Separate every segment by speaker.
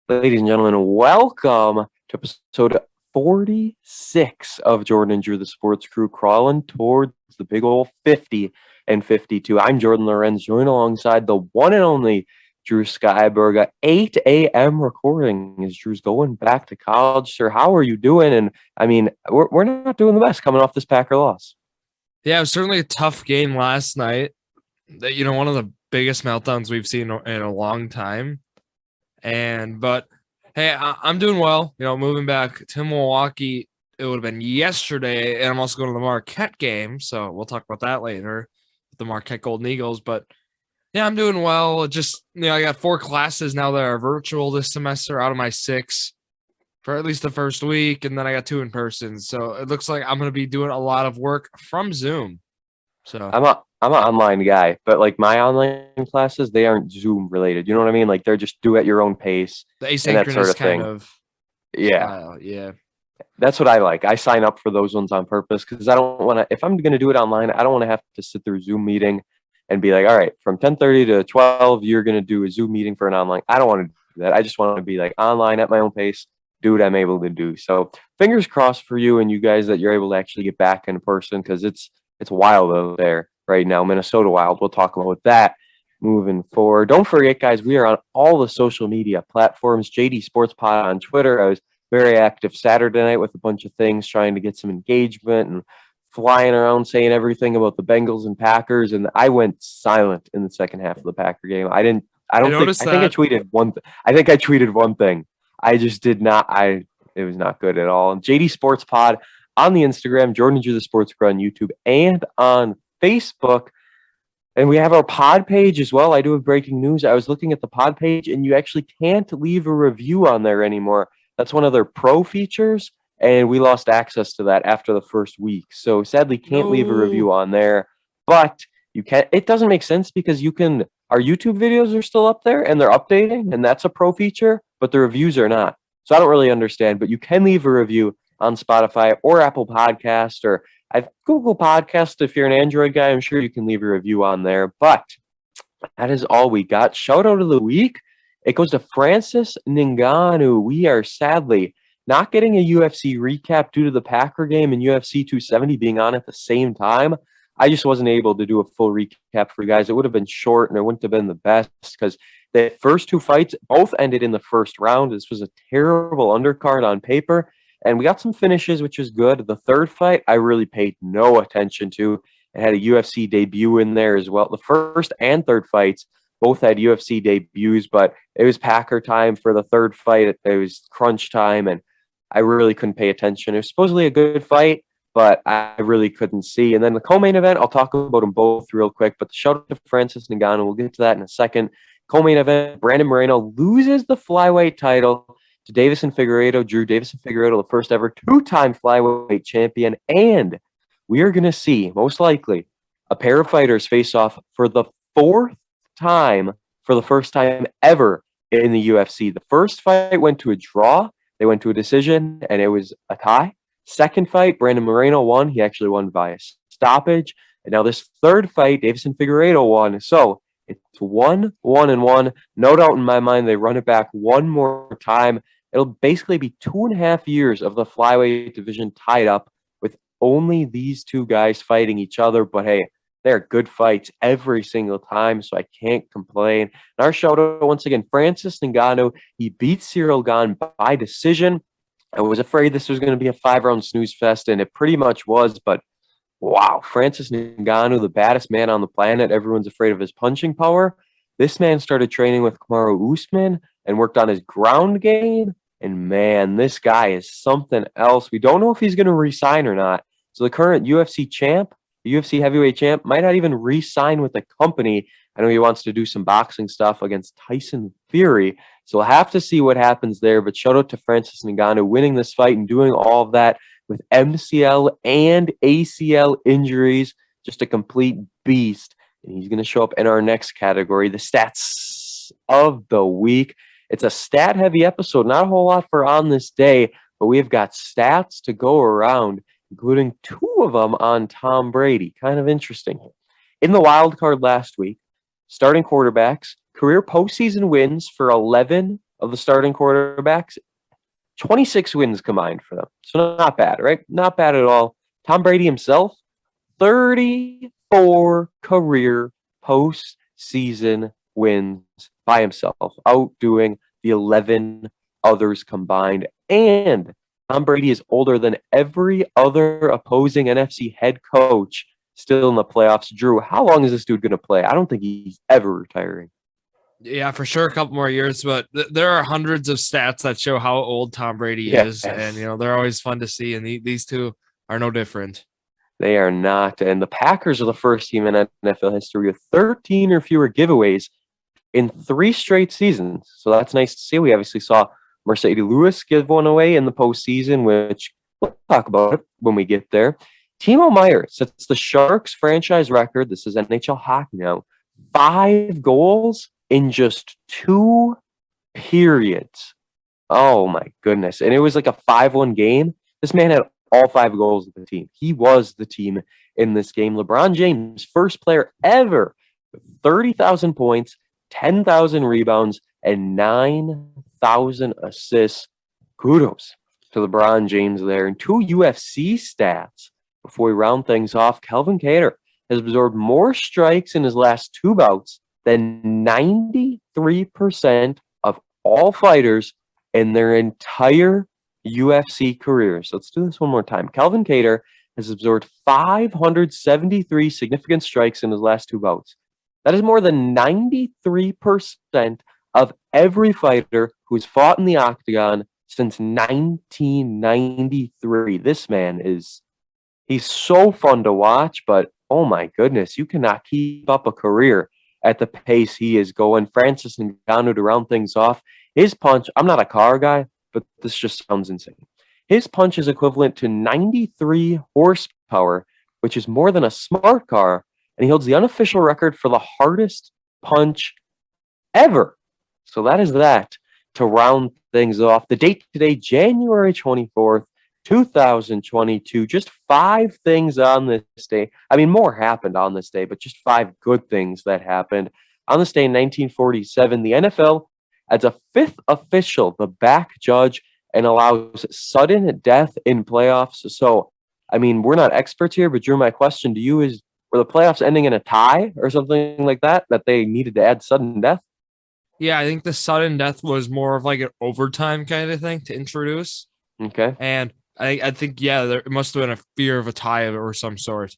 Speaker 1: Ladies and gentlemen, welcome to episode 46 of Jordan and Drew, the sports crew, crawling towards the big old 50 and 52. I'm Jordon Lawrenz, joined alongside the one and only Drew Skyberg. At 8 a.m. recording as Drew's going back to college. Sir, how are you doing? And I mean, we're not doing the best coming off this Packer loss.
Speaker 2: Yeah, it was certainly a tough game last night. One of the biggest meltdowns we've seen in a long time. But hey, I'm doing well. Moving back to Milwaukee, it would have been yesterday, and I'm also going to the Marquette game, so we'll talk about that later, the Marquette Golden Eagles. But yeah, I'm doing well. I got 4 classes now that are virtual this semester out of my 6 for at least the first week, and then I got 2 in person. So it looks like I'm going to be doing a lot of work from Zoom. So
Speaker 1: I'm an online guy, but like my online classes, they aren't Zoom related. You know what I mean? Like they're just do at your own pace.
Speaker 2: the asynchronous
Speaker 1: And that sort of
Speaker 2: kind
Speaker 1: thing.
Speaker 2: of
Speaker 1: Yeah,
Speaker 2: yeah.
Speaker 1: that's what I like. I sign up for those ones on purpose because I don't want to. If I'm going to do it online, I don't want to have to sit through a Zoom meeting and be like, all right, from 10:30 to 12, you're going to do a Zoom meeting for an online. I don't want to do that. I just want to be like online at my own pace, do what I'm able to do. So fingers crossed for you and you guys that you're able to actually get back in person because it's wild out there right now, Minnesota Wild. We'll talk about that moving forward. Don't forget, guys, we are on all the social media platforms. JD Sports Pod on Twitter. I was very active Saturday night with a bunch of things, trying to get some engagement and flying around saying everything about the Bengals and Packers. And I went silent in the second half of the Packer game. I think I tweeted one. I think I tweeted one thing. I just did not. It was not good at all. And JD Sports Pod on the Instagram, Jordan Drew the Sports Crew on YouTube and on Facebook. And we have our pod page as well. I do have breaking news. I was looking at the pod page, and you actually can't leave a review on there anymore. That's one of their pro features, and we lost access to that after the first week. So sadly, can't leave a review on there. But you can. It doesn't make sense because you can. Our YouTube videos are still up there, and they're updating, and that's a pro feature. But the reviews are not. So I don't really understand. But you can leave a review on Spotify or Apple Podcast or Google Podcast. If you're an Android guy, I'm sure you can leave a review on there. But that is all we got. Shout out of the week. It goes to Francis Ngannou. We are sadly not getting a UFC recap due to the Packer game and UFC 270 being on at the same time. I just wasn't able to do a full recap for you guys. It would have been short and it wouldn't have been the best because the first 2 fights both ended in the first round. This was a terrible undercard on paper. And we got some finishes, which is good. The third fight, I really paid no attention to. It had a UFC debut in there as well. The first and third fights both had UFC debuts, but it was Packer time for the third fight. It was crunch time, and I really couldn't pay attention. It was supposedly a good fight, but I really couldn't see. And then the co-main event, I'll talk about them both real quick, but the shout out to Francis Ngannou, we'll get to that in a second. Co-main event, Brandon Moreno loses the flyweight title to Davison Figueiredo. Davison Figueiredo, the first ever 2-time flyweight champion. And we are going to see, most likely, a pair of fighters face off for the 4th time, for the first time ever in the UFC. The first fight went to a draw. They went to a decision, and it was a tie. Second fight, Brandon Moreno won. He actually won via stoppage. And now this third fight, Davison Figueiredo won. So it's 1-1-1. No doubt in my mind, they run it back one more time. It'll basically be 2.5 years of the flyweight division tied up with only these two guys fighting each other. But hey, they're good fights every single time, so I can't complain. And our shout out once again, Francis Ngannou. He beat Cyril Gane by decision. I was afraid this was going to be a 5-round snooze fest, and it pretty much was. But wow, Francis Ngannou, the baddest man on the planet. Everyone's afraid of his punching power. This man started training with Kamaru Usman and worked on his ground game. And man, this guy is something else. We don't know if he's going to re-sign or not. So the current UFC champ, the UFC heavyweight champ, might not even re-sign with the company. I know he wants to do some boxing stuff against Tyson Fury. So we'll have to see what happens there. But shout out to Francis Ngannou winning this fight and doing all of that with MCL and ACL injuries. Just a complete beast. And he's going to show up in our next category, the stats of the week. It's a stat-heavy episode, not a whole lot for on this day, but we've got stats to go around, including 2 of them on Tom Brady. Kind of interesting. In the wild card last week, starting quarterbacks, career postseason wins for 11 of the starting quarterbacks, 26 wins combined for them. So not bad, right? Not bad at all. Tom Brady himself, 34 career postseason wins by himself, outdoing the 11 others combined. And Tom Brady is older than every other opposing NFC head coach still in the playoffs. Drew, how long is this dude going to play? I don't think he's ever retiring.
Speaker 2: Yeah, for sure, a couple more years, but there are hundreds of stats that show how old Tom Brady is, and they're always fun to see. And these two are no different.
Speaker 1: They are not. And the Packers are the first team in NFL history with 13 or fewer giveaways in 3 straight seasons. So that's nice to see. We obviously saw Mercedes Lewis give one away in the postseason, which we'll talk about it when we get there. Timo Meyer sets the Sharks franchise record. This is NHL hockey now. 5 goals in just 2 periods. Oh my goodness. And it was like a 5-1 game. This man had all 5 goals of the team. He was the team in this game. LeBron James, first player ever with 30,000 points, 10,000 rebounds, and 9,000 assists. Kudos to LeBron James there. And 2 UFC stats before we round things off. Kelvin Cater has absorbed more strikes in his last 2 bouts than 93% of all fighters in their entire UFC careers. Let's do this one more time. Kelvin Cater has absorbed 573 significant strikes in his last 2 bouts. That is more than 93% of every fighter who's fought in the octagon since 1993. This man he's so fun to watch, but oh my goodness, you cannot keep up a career at the pace he is going. Francis Ngannou, to round things off, his punch, I'm not a car guy, but this just sounds insane. His punch is equivalent to 93 horsepower, which is more than a smart car, and he holds the unofficial record for the hardest punch ever. So that is that to round things off. The date today, January 24th, 2022. Just 5 things on this day. I mean, more happened on this day, but just 5 good things that happened. On this day in 1947, the NFL adds a 5th official, the back judge, and allows sudden death in playoffs. So, I mean, we're not experts here, but Drew, my question to you is, were the playoffs ending in a tie or something like that they needed to add sudden death?
Speaker 2: Yeah, I think the sudden death was more of like an overtime kind of thing to introduce.
Speaker 1: Okay.
Speaker 2: And I think, yeah, there must have been a fear of a tie or some sort.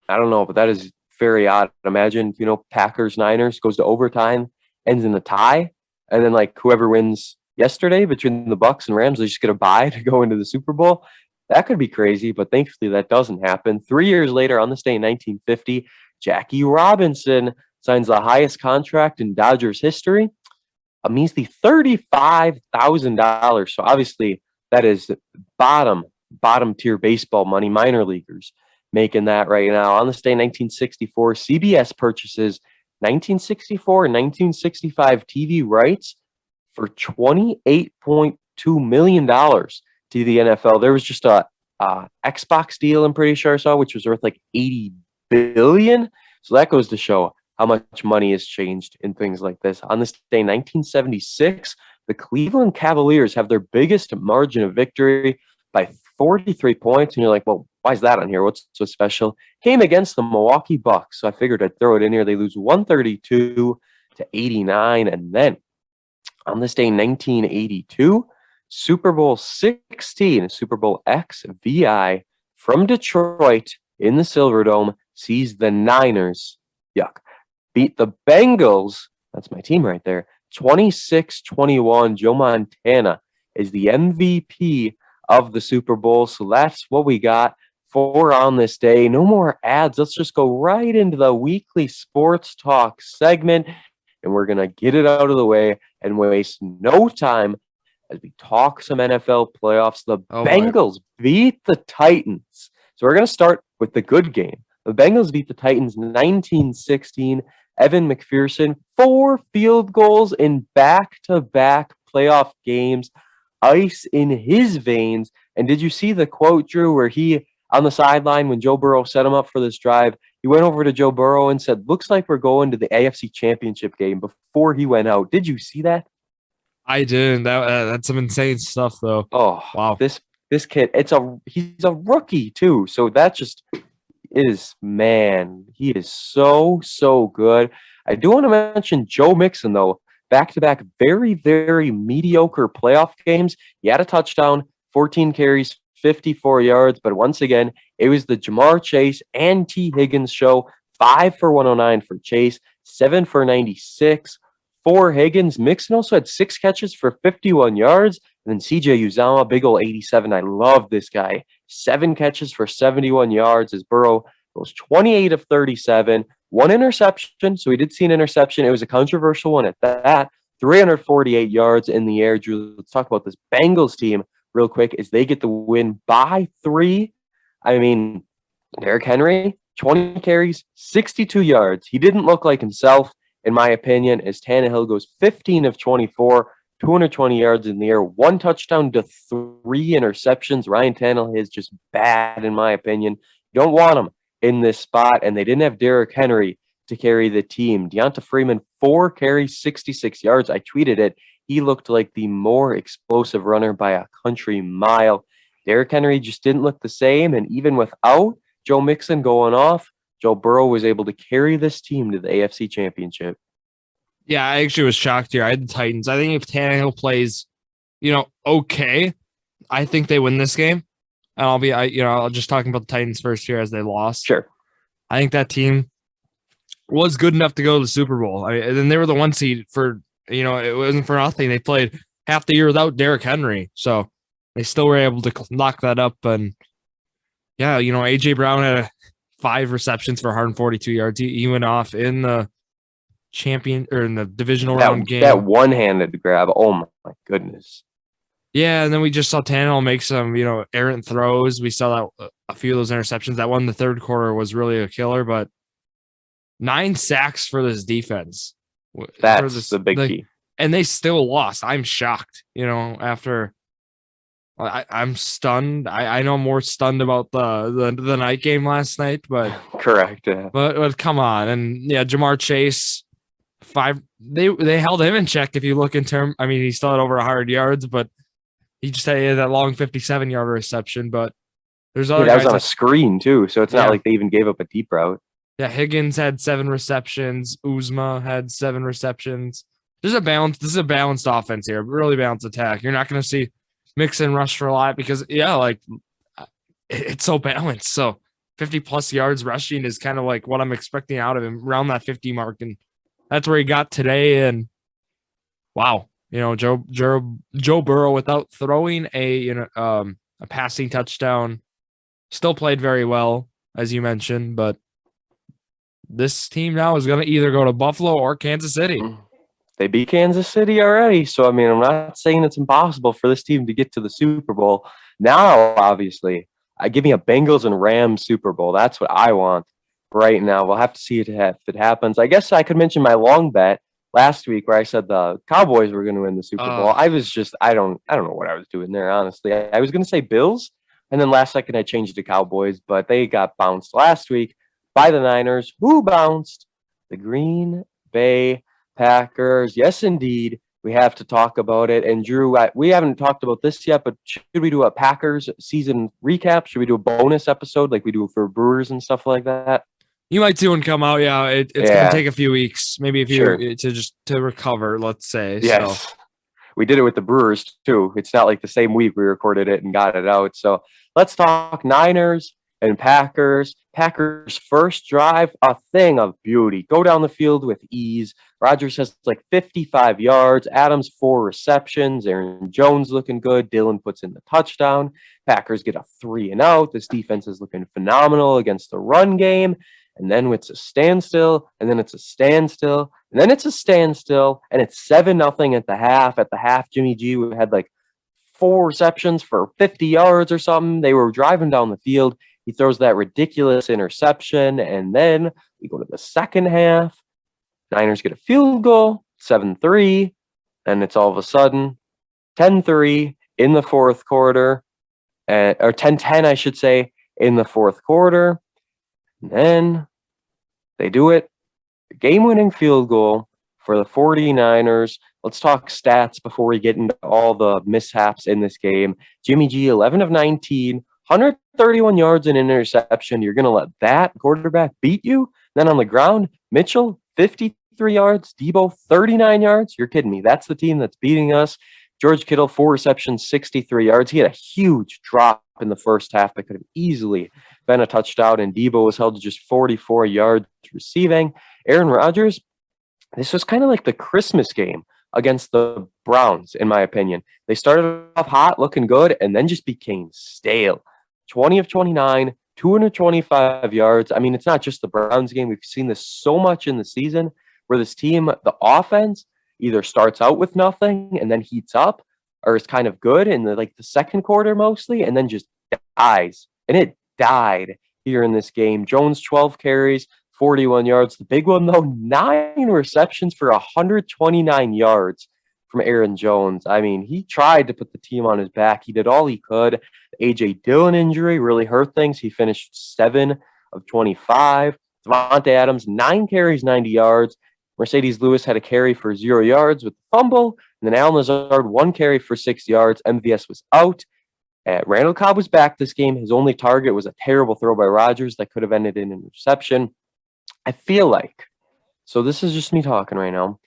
Speaker 1: I don't know, but that is very odd. Imagine, Packers, Niners goes to overtime, ends in a tie, and then like whoever wins yesterday between the Bucks and Rams, they just get a bye to go into the Super Bowl. That could be crazy, but thankfully that doesn't happen. 3 years later, on this day in 1950, Jackie Robinson signs the highest contract in Dodgers history, a measly $35,000. So obviously that is bottom tier baseball money, minor leaguers making that right now. On this day in 1964, CBS purchases 1964 and 1965 TV rights for $28.2 million to the NFL. There was just a Xbox deal, I'm pretty sure I saw, which was worth like $80 billion. So that goes to show how much money has changed in things like this. On this day, 1976, the Cleveland Cavaliers have their biggest margin of victory by 43 points. And you're like, well, why is that on here? What's so special? Came against the Milwaukee Bucks. So I figured I'd throw it in here. They lose 132-89. And then on this day, 1982, Super Bowl 16, Super Bowl XVI from Detroit in the Silverdome sees the Niners, beat the Bengals. That's my team right there. 26-21. Joe Montana is the MVP of the Super Bowl. So that's what we got for on this day. No more ads. Let's just go right into the weekly sports talk segment, and we're going to get it out of the way and waste no time as we talk some NFL playoffs. The Bengals beat the Titans. So we're going to start with the good game. The Bengals beat the Titans 19-16. Evan McPherson, 4 field goals in back-to-back playoff games. Ice in his veins. And did you see the quote, Drew, where he, on the sideline, when Joe Burrow set him up for this drive, he went over to Joe Burrow and said, looks like we're going to the AFC Championship game before he went out. Did you see that?
Speaker 2: I didn't. That's some insane stuff, though.
Speaker 1: Oh,
Speaker 2: Wow.
Speaker 1: this kid, he's a rookie too. So that just is, man, he is so good. I do want to mention Joe Mixon though. Back to back very, very mediocre playoff games. He had a touchdown, 14 carries, 54 yards, but once again, it was the Jamar Chase and T. Higgins show. 5 for 109 for Chase, 7 for 96 for Higgins. Mixon also had 6 catches for 51 yards. And then CJ Uzama, big ol' 87. I love this guy. 7 catches for 71 yards as Burrow goes 28 of 37. 1 interception. So we did see an interception. It was a controversial one at that. 348 yards in the air. Drew, let's talk about this Bengals team real quick as they get the win by 3. I mean, Derrick Henry, 20 carries, 62 yards. He didn't look like himself, in my opinion, as Tannehill goes 15 of 24, 220 yards in the air, 1 touchdown to 3 interceptions. Ryan Tannehill is just bad, in my opinion. You don't want him in this spot, and they didn't have Derrick Henry to carry the team. Deonta Freeman, 4 carries, 66 yards. I tweeted it. He looked like the more explosive runner by a country mile. Derrick Henry just didn't look the same, and even without Joe Mixon going off, Joe Burrow was able to carry this team to the AFC Championship.
Speaker 2: Yeah, I actually was shocked here. I had the Titans. I think if Tannehill plays, okay, I think they win this game. And I'll just talking about the Titans first here as they lost.
Speaker 1: Sure.
Speaker 2: I think that team was good enough to go to the Super Bowl. And then they were the 1 seed for, it wasn't for nothing. They played half the year without Derrick Henry. So they still were able to knock that up. And yeah, AJ Brown had 5 receptions for 142 yards. He went off in the in the divisional round game.
Speaker 1: That one-handed grab. Oh my goodness.
Speaker 2: Yeah, and then we just saw Tannehill make some, errant throws. We saw that a few of those interceptions. That one in the third quarter was really a killer, but 9 sacks for this defense.
Speaker 1: That's the big key.
Speaker 2: And they still lost. I'm shocked, after I'm stunned. I know I'm more stunned about the night game last night, but
Speaker 1: correct. Yeah.
Speaker 2: But come on. And yeah, Jamar Chase, 5. They held him in check if you look in term. I mean, he still had over 100 yards, but he just had that long 57-yard reception. But there's other
Speaker 1: that was on a screen too, so it's not like they even gave up a deep route.
Speaker 2: Yeah, Higgins had 7 receptions. Uzma had 7 receptions. This is a balanced offense here, really balanced attack. You're not going to see Mixon rush for a lot because it's so balanced. So 50+ yards rushing is kind of like what I'm expecting out of him, around that 50 mark, and that's where he got today. And wow, Joe Burrow, without throwing a passing touchdown, still played very well, as you mentioned. But this team now is going to either go to Buffalo or Kansas City.
Speaker 1: They beat Kansas City already. So, I mean, I'm not saying it's impossible for this team to get to the Super Bowl. Now, obviously, give me a Bengals and Rams Super Bowl. That's what I want right now. We'll have to see if it happens. I guess I could mention my long bet last week where I said the Cowboys were going to win the Super Bowl. I was just, I don't know what I was doing there, honestly. I was going to say Bills, and then last second I changed to Cowboys, but they got bounced last week by the Niners. Who bounced? The Green Bay Packers. Yes, indeed. We have to talk about it. And Drew, we haven't talked about this yet, but should we do a Packers season recap? Should we do a bonus episode like we do for Brewers and stuff like that?
Speaker 2: You might see one come out. Yeah, it's going to take a few weeks, maybe a few to recover, let's say.
Speaker 1: Yes.
Speaker 2: So.
Speaker 1: We did it with the Brewers too. It's not like the same week we recorded it and got it out. So let's talk Niners and Packers. Packers' first drive, a thing of beauty. Go down the field with ease. Rodgers has like 55 yards. Adams 4 receptions. Aaron Jones looking good. Dillon puts in the touchdown. Packers get a 3-and-out. This defense is looking phenomenal against the run game. And then it's a standstill, and then it's a standstill, and then it's a standstill, and it's 7-0 at the half. At the half, Jimmy G had like 4 receptions for 50 yards or something. They were driving down the field. He throws that ridiculous interception, and then we go to the second half. Niners get a field goal, 7-3, and it's all of a sudden 10-3 in the fourth quarter, or 10-10, I should say, in the fourth quarter. And then they do it. Game-winning field goal for the 49ers. let's talk stats before we get into all the mishaps in this game. Jimmy G, 11 of 19, 131 yards and interception. You're going to let that quarterback beat you? Then on the ground, Mitchell, 53 yards. Debo, 39 yards. You're kidding me. That's the team that's beating us. George Kittle, 4 receptions, 63 yards. He had a huge drop in the first half that could have easily been a touchdown, and Debo was held to just 44 yards receiving. Aaron Rodgers, this was kind of like the Christmas game against the Browns, in my opinion. They started off hot, looking good, and then just became stale. 20 of 29, 225 yards. I mean, it's not just the Browns game. We've seen this so much in the season where this team, the offense, either starts out with nothing and then heats up, or is kind of good in the second quarter mostly, and then just dies. And it died here in this game. Jones, 12 carries, 41 yards. The big one, though, 9 receptions for 129 yards from Aaron Jones. I mean, he tried to put the team on his back. He did all he could. The A.J. Dillon injury really hurt things. He finished 7 of 25. Devontae Adams, 9 carries, 90 yards. Mercedes Lewis had a carry for 0 yards with the fumble. And then Allen Lazard, 1 carry for 6 yards. MVS was out. Randall Cobb was back this game. His only target was a terrible throw by Rodgers that could have ended in an interception. I feel like, so this is just me talking right now,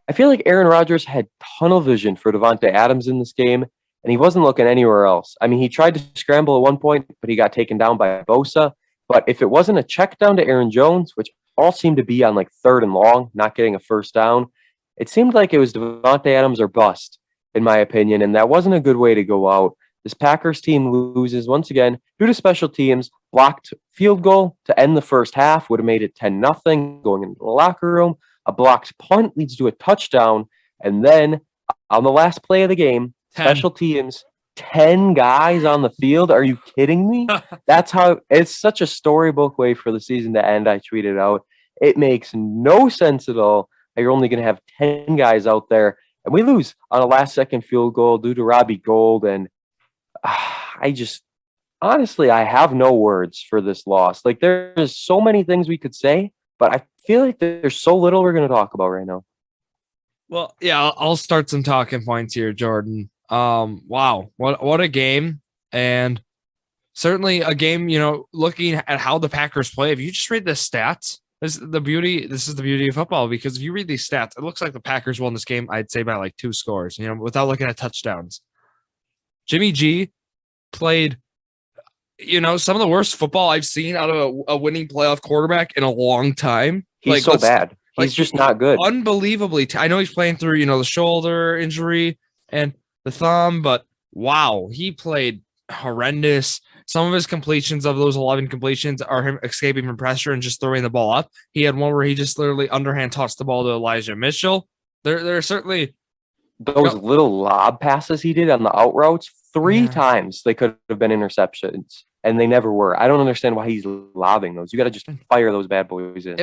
Speaker 1: I feel like Aaron Rodgers had tunnel vision for Devontae Adams in this game, and he wasn't looking anywhere else. I mean, he tried to scramble at one point, but he got taken down by Bosa. But if it wasn't a check down to Aaron Jones, which all seemed to be on 3rd and long, not getting a first down, it seemed like it was Devontae Adams or bust, in my opinion, and that wasn't a good way to go out. This Packers team loses once again due to special teams. Blocked field goal to end the first half would have made it 10-0 going into the locker room. A blocked punt leads to a touchdown. And then on the last play of the game,
Speaker 2: 10.
Speaker 1: Special teams, 10 guys on the field. Are you kidding me? That's how it's such a storybook way for the season to end. I tweeted out. It makes no sense at all. You're only going to have 10 guys out there. And we lose on a last-second field goal due to Robbie Gould. And honestly, I have no words for this loss. There's so many things we could say, but I feel like there's so little we're going to talk about right now.
Speaker 2: Well, yeah, I'll start some talking points here, Jordan. Wow, what a game, and certainly a game. Looking at how the Packers play, if you just read the stats, this is the beauty of football, because if you read these stats, it looks like the Packers won this game. I'd say by 2 scores. Without looking at touchdowns. Jimmy G played, some of the worst football I've seen out of a winning playoff quarterback in a long time.
Speaker 1: He's so bad. He's just not good.
Speaker 2: Unbelievably. I know he's playing through, the shoulder injury and the thumb, but wow, he played horrendous. Some of his completions, of those 11 completions, are him escaping from pressure and just throwing the ball up. He had one where he just literally underhand tossed the ball to Elijah Mitchell. There are certainly
Speaker 1: those little lob passes he did on the out routes. 3 times they could have been interceptions, and they never were. I don't understand why he's lobbing those. You got to just fire those bad boys in.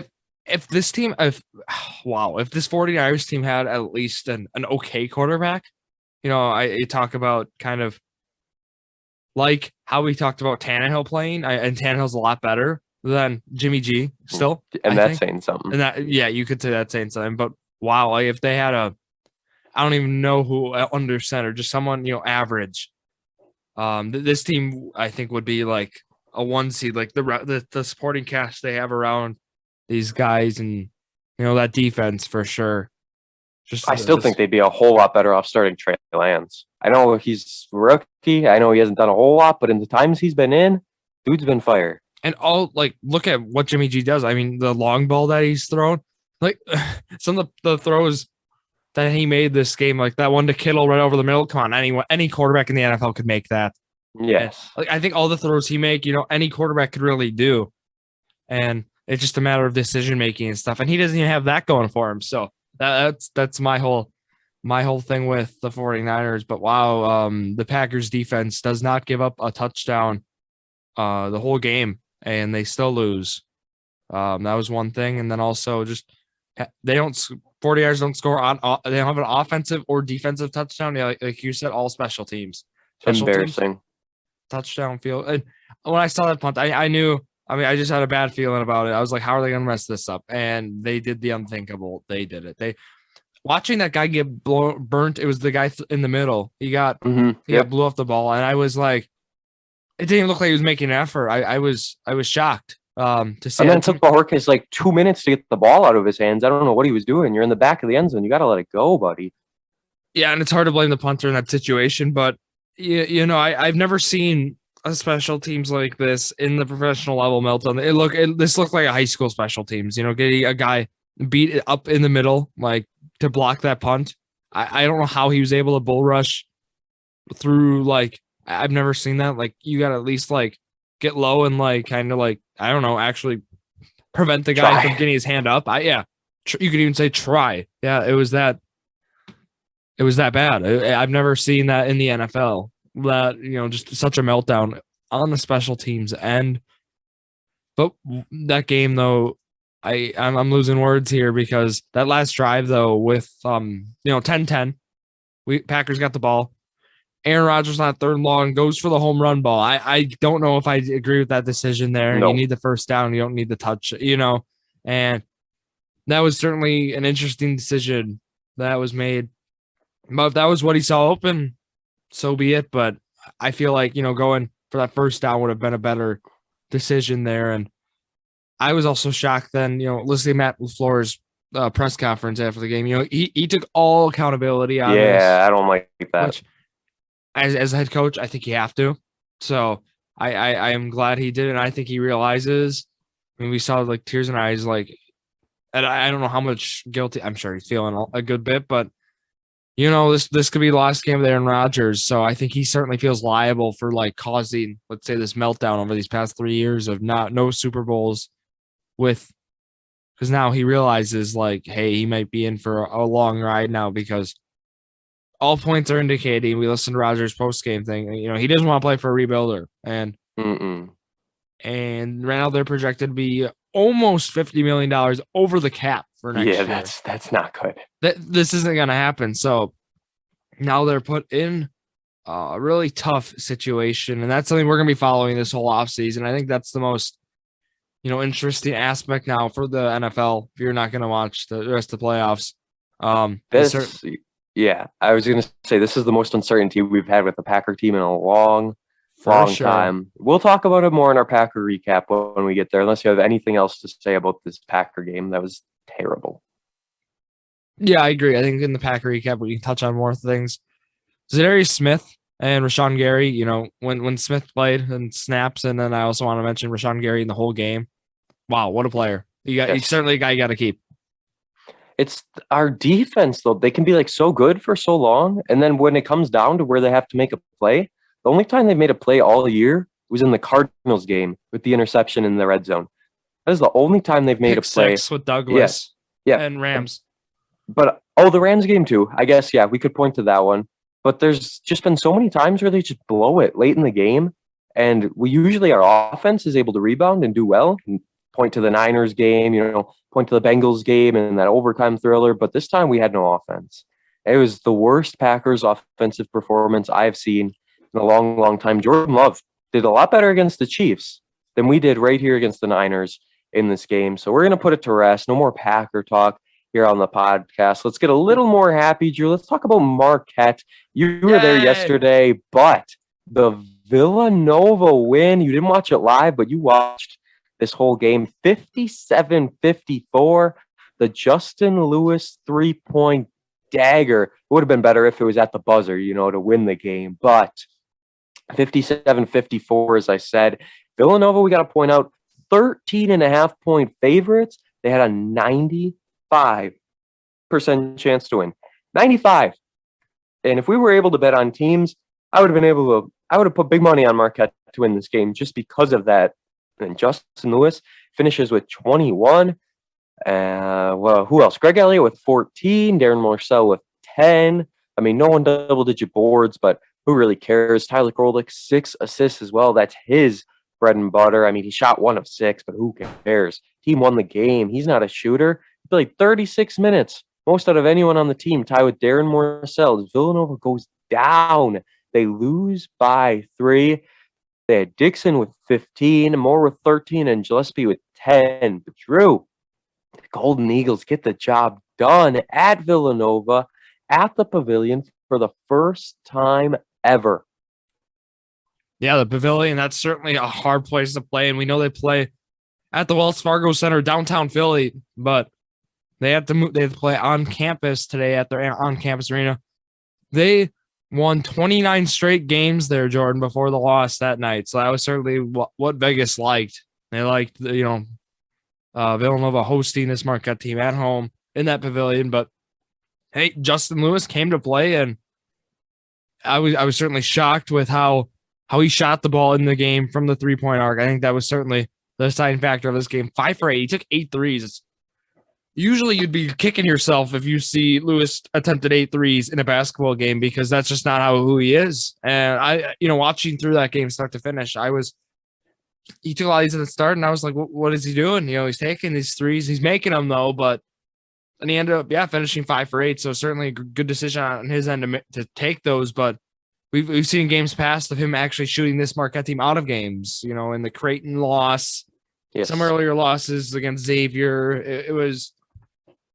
Speaker 2: If this 49ers team had at least an okay quarterback, I talk about kind of like how we talked about Tannehill playing, and Tannehill's a lot better than Jimmy G still.
Speaker 1: And that's saying something.
Speaker 2: And that, yeah, you could say that's saying something. But wow, if they had I don't even know who under center, just someone, average. This team, I think, would be like a 1 seed, like the supporting cast they have around these guys, and that defense for sure.
Speaker 1: I still think they'd be a whole lot better off starting Trey Lance. I know he's rookie. I know he hasn't done a whole lot, but in the times he's been in, dude's been fire.
Speaker 2: And look at what Jimmy G does. I mean, the long ball that he's thrown, some of the throws that he made this game, like that one to Kittle right over the middle. Come on, any quarterback in the NFL could make that.
Speaker 1: Yes.
Speaker 2: And, I think all the throws he make, any quarterback could really do. And it's just a matter of decision making and stuff. And he doesn't even have that going for him. So that's my whole thing with the 49ers. But wow, the Packers defense does not give up a touchdown the whole game, and they still lose. That was one thing. And then also just 49ers don't score on. They don't have an offensive or defensive touchdown. Yeah, like you said, all special teams.
Speaker 1: Embarrassing.
Speaker 2: Touchdown field. And when I saw that punt, I knew. I mean, I just had a bad feeling about it. I was like, how are they going to mess this up? And they did the unthinkable. They did it. watching that guy get burnt. It was the guy in the middle. He got
Speaker 1: Yep.
Speaker 2: blew off the ball, and I was like, it didn't even look like he was making an effort. I was shocked to see.
Speaker 1: And then it took Bajorquez like 2 minutes to get the ball out of his hands. I don't know what he was doing. You're in the back of the end zone. You got to let it go, buddy.
Speaker 2: Yeah, and it's hard to blame the punter in that situation, but I've never seen a special teams like this in the professional level meltdown. This looked like a high school special teams. Getting a guy beat up in the middle, like to block that punt. I don't know how he was able to bull rush through. Like I've never seen that. Like you got to at least like get low and like kind of like I don't know, actually prevent the guy from getting his hand up. You could even say try. Yeah, it was that bad. I've never seen that in the NFL. That just such a meltdown on the special teams end. But that game though, I'm losing words here because that last drive though with 10-10, Packers got the ball. Aaron Rodgers on 3rd and long goes for the home run ball. I don't know if I agree with that decision there.
Speaker 1: No.
Speaker 2: You need the first down. You don't need the touch. And that was certainly an interesting decision that was made. But if that was what he saw open, so be it. But I feel like, going for that first down would have been a better decision there. And I was also shocked then, listening to Matt LaFleur's press conference after the game. He took all accountability on this.
Speaker 1: Yeah, I don't like that.
Speaker 2: Which, as a head coach, I think you have to. So I am glad he did it. And I think he realizes, we saw like tears in our eyes, like, and I don't know how much guilty. I'm sure he's feeling a good bit, but this could be the last game of Aaron Rodgers. So I think he certainly feels liable for like causing, let's say, this meltdown over these past 3 years of no Super Bowls because now he realizes like, hey, he might be in for a long ride now because all points are indicating. We listened to Rodgers' post-game thing. He doesn't want to play for a rebuilder, and right now they're projected to be almost $50 million over the cap for next year.
Speaker 1: Yeah, that's not good.
Speaker 2: This isn't going to happen. So now they're put in a really tough situation, and that's something we're going to be following this whole offseason. I think that's the most interesting aspect now for the NFL. If you're not going to watch the rest of the playoffs,
Speaker 1: yeah, I was going to say this is the most uncertainty we've had with the Packer team in a long time. We'll talk about it more in our Packer recap when we get there, unless you have anything else to say about this Packer game. That was terrible.
Speaker 2: Yeah, I agree. I think in the Packer recap, we can touch on more things. Zadarius Smith and Rashawn Gary, when Smith played and snaps, and then I also want to mention Rashawn Gary in the whole game. Wow, what a player. He's certainly a guy you got to keep.
Speaker 1: It's our defense, though. They can be like so good for so long, and then when it comes down to where they have to make a play, the only time they've made a play all year was in the Cardinals game with the interception in the red zone. That is the only time they've made a play.
Speaker 2: With Douglas and Rams.
Speaker 1: But, the Rams game too. I guess, yeah, we could point to that one. But there's just been so many times where they just blow it late in the game, and our offense is able to rebound and do well. And point to the Niners game, point to the Bengals game and that overtime thriller. But this time we had no offense. It was the worst Packers offensive performance I've seen in a long, long time. Jordan Love did a lot better against the Chiefs than we did right here against the Niners in this game. So we're going to put it to rest. No more Packer talk here on the podcast. Let's get a little more happy, Drew. Let's talk about Marquette. You were there yesterday, but the Villanova win, you didn't watch it live, but you watched this whole game, 57-54. The Justin Lewis 3-point dagger. It would have been better if it was at the buzzer, to win the game. But 57-54, as I said. Villanova, we got to point out, 13.5-point favorites. They had a 95% chance to win. 95. And if we were able to bet on teams, I would have put big money on Marquette to win this game just because of that. And Justin Lewis finishes with 21. Who else? Greg Elliott with 14. Darren Morsell with 10. I mean, no one double-digit boards, but who really cares? Tyler Krolik, 6 assists as well. That's his bread and butter. I mean, he shot 1 of 6, but who cares? Team won the game. He's not a shooter. He played 36 minutes, most out of anyone on the team, tied with Darren Morsell. Villanova goes down. They lose by 3. They had Dixon with 15, Moore with 13, and Gillespie with 10. But Drew, the Golden Eagles get the job done at Villanova at the Pavilion for the first time ever.
Speaker 2: Yeah, the Pavilion, that's certainly a hard place to play. And we know they play at the Wells Fargo Center, downtown Philly, but they have to move. They have to play on campus today at their on-campus arena. They won 29 straight games there, Jordan, before the loss that night. So that was certainly what Vegas liked. They liked, Villanova hosting this Marquette team at home in that Pavilion. But hey, Justin Lewis came to play, and I was certainly shocked with how he shot the ball in the game from the 3-point arc. I think that was certainly the deciding factor of this game. 5 for 8. He took 8 threes. Usually you'd be kicking yourself if you see Lewis attempted 8 threes in a basketball game, because that's just not who he is. And I, watching through that game start to finish, he took a lot of these at the start, and I was like, what is he doing? He's taking these threes. He's making them though, and he ended up, finishing 5 for 8. So certainly a good decision on his end to take those. But we've seen games past of him actually shooting this Marquette team out of games, in the Creighton loss, yes, some earlier losses against Xavier. It was,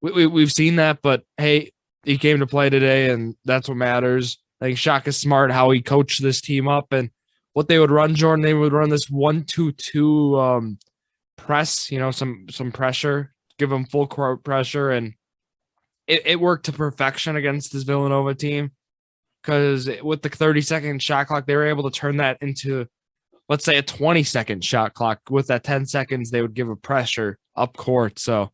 Speaker 2: we've seen that, but hey, he came to play today, and that's what matters. I think Shaka Smart, how he coached this team up and what they would run, Jordan. They would run this 1-2-2 press, some pressure, give them full court pressure, and it worked to perfection against this Villanova team, because with the 30-second shot clock, they were able to turn that into, let's say, a 20-second shot clock. With that 10 seconds, they would give a pressure up court. So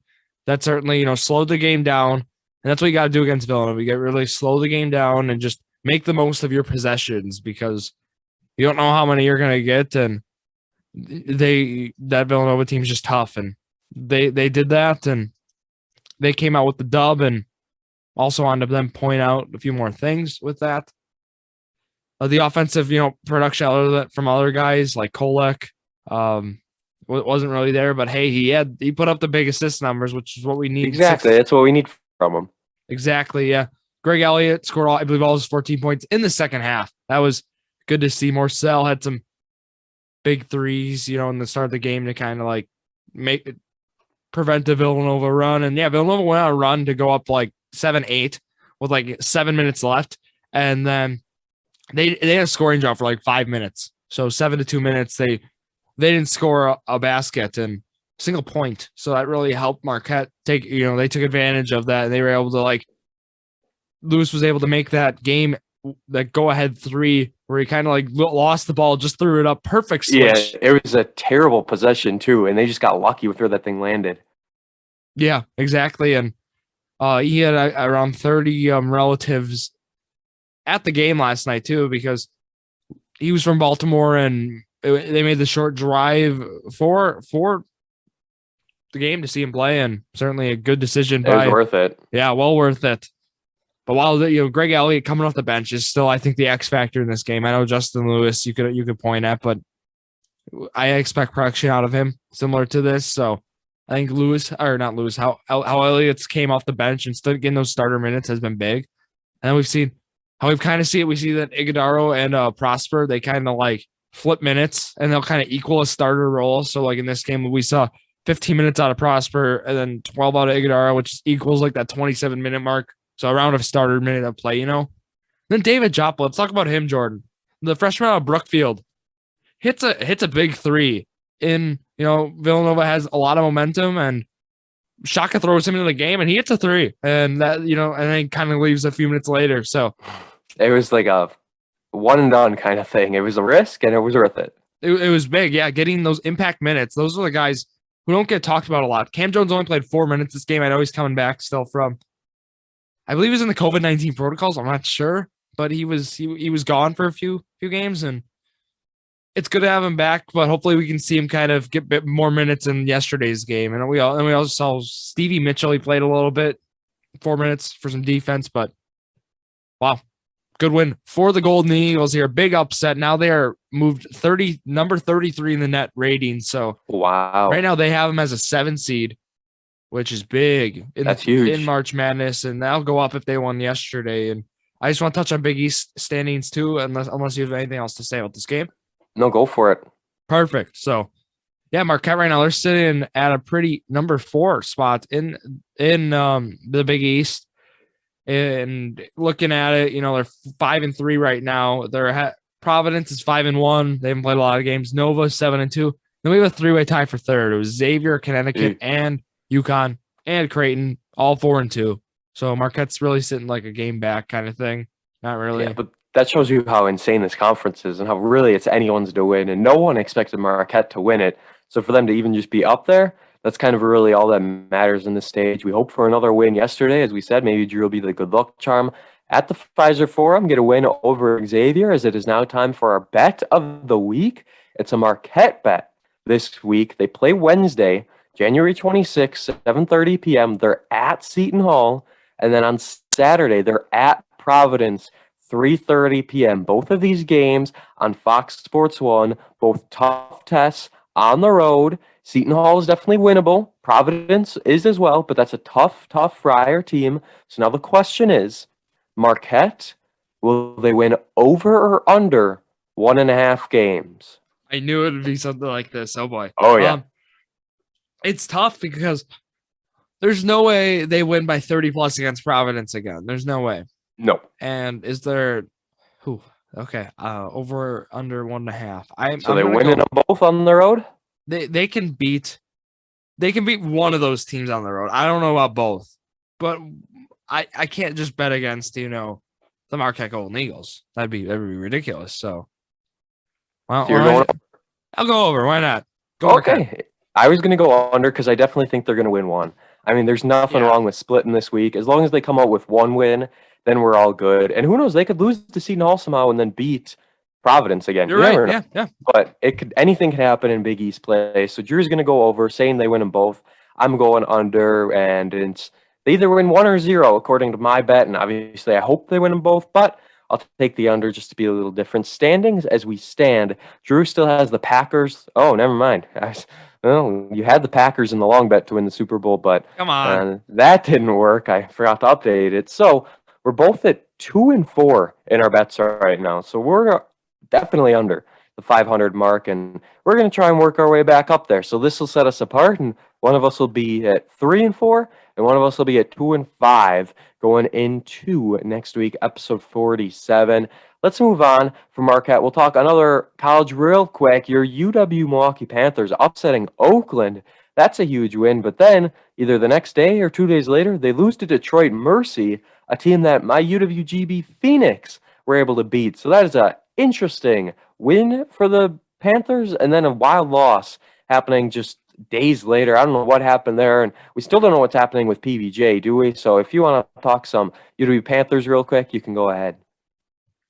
Speaker 2: that certainly, slowed the game down. And that's what you got to do against Villanova. You got to really slow the game down and just make the most of your possessions, because you don't know how many you're going to get. And that Villanova team is just tough. And they did that, and they came out with the dub, and also wanted them point out a few more things with that. The offensive, production from other guys like Kolek, wasn't really there, but hey, he put up the big assist numbers, which is what we need.
Speaker 1: Exactly. That's what we need from him.
Speaker 2: Exactly. Yeah. Greg Elliott scored, I believe, all his 14 points in the second half. That was good to see. Morcell had some big threes, in the start of the game to kind of prevent the Villanova run. And yeah, Villanova went on a run to go up 7-8 with 7 minutes left. And then they had a scoring drought for 5 minutes. So 7 to 2 minutes, they didn't score a basket and single point. So that really helped Marquette take, they took advantage of that. And they were able to Lewis was able to make that game, that go ahead 3, where he kind of lost the ball, just threw it up. Perfect switch.
Speaker 1: Yeah, it was a terrible possession too. And they just got lucky with where that thing landed.
Speaker 2: Yeah, exactly. And he had around 30 relatives at the game last night too, because he was from Baltimore, and they made the short drive for the game to see him play, and certainly a good decision.
Speaker 1: It was worth it.
Speaker 2: Yeah, well worth it. But while Greg Elliott coming off the bench is still, I think, the X factor in this game. I know Justin Lewis you could point at, but I expect production out of him similar to this. So I think how Elliott's came off the bench and still getting those starter minutes has been big. And then we've seen how we've kind of see it. We see that Iguodaro and Prosper, they kind of flip minutes, and they'll kind of equal a starter role. So in this game, we saw 15 minutes out of Prosper and then 12 out of Iguodaro, which equals that 27-minute mark. So a round of starter minute of play, Then David Joppa, let's talk about him, Jordan. The freshman out of Brookfield hits a big 3 in, Villanova has a lot of momentum, and Shaka throws him into the game, and he hits a 3, and that, and then kind of leaves a few minutes later. So
Speaker 1: it was a one and done kind of thing. It was a risk, and it was worth it.
Speaker 2: It was big. Yeah. Getting those impact minutes. Those are the guys who don't get talked about a lot. Cam Jones only played 4 minutes this game. I know he's coming back still from, I believe he was in the COVID-19 protocols. I'm not sure, but he was gone for a few games, and it's good to have him back, but hopefully we can see him kind of get a bit more minutes in yesterday's game. And we also saw Stevie Mitchell. He played a little bit, 4 minutes for some defense, but wow, good win for the Golden Eagles here. Big upset. Now they are moved number 33 in the net rating. So
Speaker 1: wow,
Speaker 2: right now they have them as a 7 seed, which is big.
Speaker 1: That's huge
Speaker 2: in March Madness, and that'll go up if they won yesterday. And I just want to touch on Big East standings too, unless you have anything else to say about this game.
Speaker 1: No, go for it.
Speaker 2: Perfect. So, Yeah, Marquette right now they're sitting at a pretty number 4 spot in the Big East. And looking at it, they're 5-3 right now. Providence is 5-1. They haven't played a lot of games. Nova 7-2. Then we have a 3-way tie for third. It was Xavier, Connecticut, and UConn and Creighton, all 4-2. So Marquette's really sitting like a game back kind of thing. Not really.
Speaker 1: Yeah, but that shows you how insane this conference is and how really it's anyone's to win. And no one expected Marquette to win it. So for them to even just be up there, that's kind of really all that matters in this stage. We hope for another win yesterday. As we said, maybe Drew will be the good luck charm at the Pfizer Forum, get a win over Xavier, as it is now time for our bet of the week. It's a Marquette bet this week. They play Wednesday, January 26th, 7:30 p.m. They're at Seton Hall. And then on Saturday, they're at Providence, 3:30 p.m. Both of these games on Fox Sports 1, both tough tests on the road. Seton Hall is definitely winnable. Providence is as well, but that's a tough Friar team. So now the question is, Marquette, will they win over or under 1.5 games?
Speaker 2: I knew it would be something like this. Oh, boy.
Speaker 1: Oh, yeah.
Speaker 2: It's tough because there's no way they win by 30+ against Providence again. There's no way.
Speaker 1: No.
Speaker 2: And is there okay. Over under 1.5.
Speaker 1: So they're winning them both on the road?
Speaker 2: They can beat one of those teams on the road. I don't know about both, but I can't just bet against, the Marquette Golden Eagles. That'd be ridiculous. So well,
Speaker 1: you're going
Speaker 2: I'll go over. Why not?
Speaker 1: Go okay. Marquette. I was going to go under because I definitely think they're going to win one. I mean, there's nothing wrong with splitting this week. As long as they come out with one win, then we're all good. And who knows, they could lose to Seton Hall somehow and then beat Providence again.
Speaker 2: You're right. Yeah.
Speaker 1: But anything can happen in Big East play. So Drew's going to go over, saying they win them both. I'm going under, and they either win 1 or 0 according to my bet. And obviously, I hope they win them both, but I'll take the under just to be a little different. Standings as we stand, Drew still has the Packers. Oh, never mind. Well, you had the Packers in the long bet to win the Super Bowl, but
Speaker 2: come on,
Speaker 1: that didn't work. I forgot to update it. So we're both at 2-4 in our bets right now. So we're definitely under the 500 mark, and we're going to try and work our way back up there. So this will set us apart, and one of us will be at 3-4, and one of us will be at 2-5 going into next week, episode 47. Let's move on from Marquette. We'll talk another college real quick. Your UW Milwaukee Panthers upsetting Oakland. That's a huge win. But then either the next day or 2 days later, they lose to Detroit Mercy, a team that my UWGB Phoenix were able to beat. So that is an interesting win for the Panthers, and then a wild loss happening just days later. I don't know what happened there, and we still don't know what's happening with PBJ, do we? So if you want to talk some UW Panthers real quick, you can go ahead.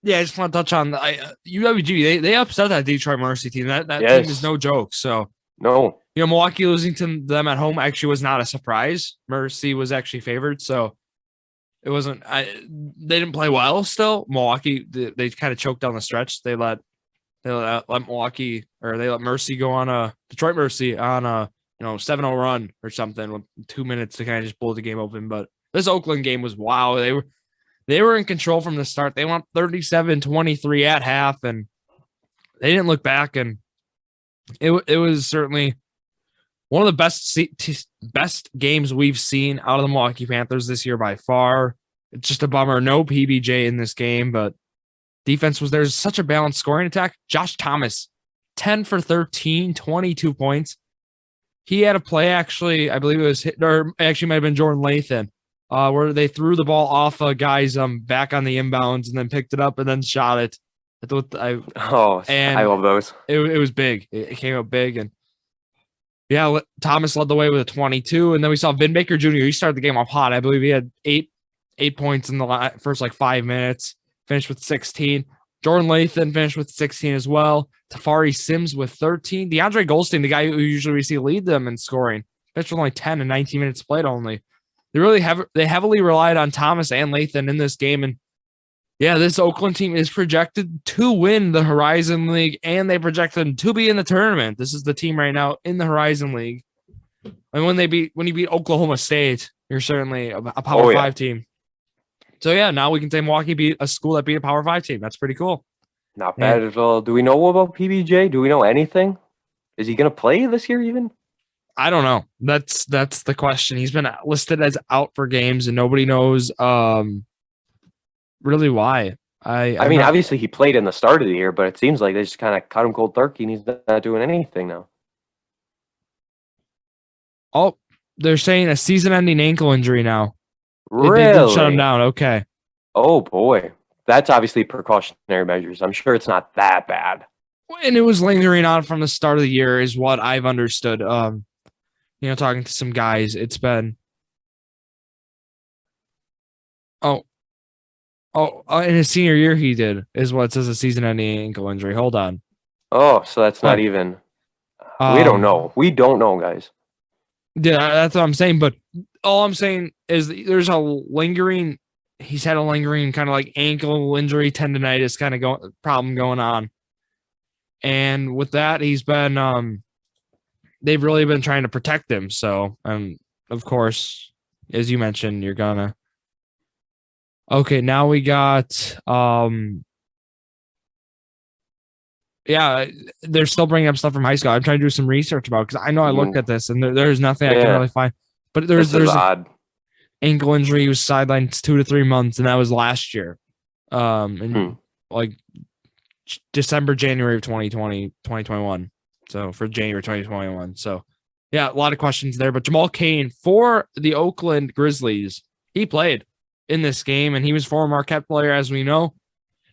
Speaker 2: Yeah, I just want to touch on UWG. They upset that Detroit Mercy team. That team is no joke. So
Speaker 1: no,
Speaker 2: Milwaukee losing to them at home actually was not a surprise. Mercy was actually favored, so it wasn't. They didn't play well. Still, Milwaukee they kind of choked down the stretch. They let Milwaukee, or they let Mercy go on a Detroit Mercy on a 7-0 run or something with 2 minutes to kind of just blow the game open. But this Oakland game was wow. They were in control from the start. They went 37-23 at half, and they didn't look back. And it was certainly one of the best games we've seen out of the Milwaukee Panthers this year by far. It's just a bummer. No PBJ in this game, but defense was there's such a balanced scoring attack. Josh Thomas, 10 for 13, 22 points. He had a play, actually, I believe it was actually might have been Jordon Lawrenz, where they threw the ball off a guy's back on the inbounds and then picked it up and then shot it. I love those. It was big. It came out big, and yeah, Thomas led the way with a 22, and then we saw Vin Baker Jr. He started the game off hot. I believe he had eight points in the first 5 minutes. Finished with 16. Jordan Lathan finished with 16 as well. Tafari Sims with 13. DeAndre Goldstein, the guy who usually we see lead them in scoring, finished with only 10 and 19 minutes played only. They heavily relied on Thomas and Lathan in this game, and yeah, this Oakland team is projected to win the Horizon League, and they projected to be in the tournament. This is the team right now in the Horizon League. And when you beat Oklahoma State, you're certainly a Power 5 team. So yeah, now we can say Milwaukee beat a school that beat a Power 5 team. That's pretty cool.
Speaker 1: Not bad at all. Do we know about PBJ? Do we know anything? Is he going to play this year even?
Speaker 2: I don't know. That's the question. He's been listed as out for games, and nobody knows really why.
Speaker 1: I mean, obviously he played in the start of the year, but it seems like they just kind of cut him cold turkey and he's not doing anything now.
Speaker 2: Oh, they're saying a season-ending ankle injury now.
Speaker 1: Really?
Speaker 2: They did shut him down. Okay.
Speaker 1: Oh boy, that's obviously precautionary measures. I'm sure it's not that bad.
Speaker 2: And it was lingering on from the start of the year, is what I've understood. Talking to some guys, it's been. In his senior year, he did, is what it says, a season-ending ankle injury. Hold on.
Speaker 1: Oh, so that's not even. We don't know. We don't know, guys.
Speaker 2: Yeah, that's what I'm saying. But all I'm saying is there's a lingering. He's had a lingering kind of like ankle injury, tendonitis kind of problem going on. And with that, he's been. They've really been trying to protect him. So, of course, as you mentioned, you're gonna. Okay, now we got. Yeah, they're still bringing up stuff from high school. I'm trying to do some research about, because I know I looked at this and there's nothing I can really find. But there's
Speaker 1: odd.
Speaker 2: Ankle injury. He was sidelined 2 to 3 months, and that was last year. Like December, January of 2021. So for January 2021. So yeah, a lot of questions there. But Jamal Cain for the Oakland Grizzlies, he played in this game, and he was former Marquette player, as we know.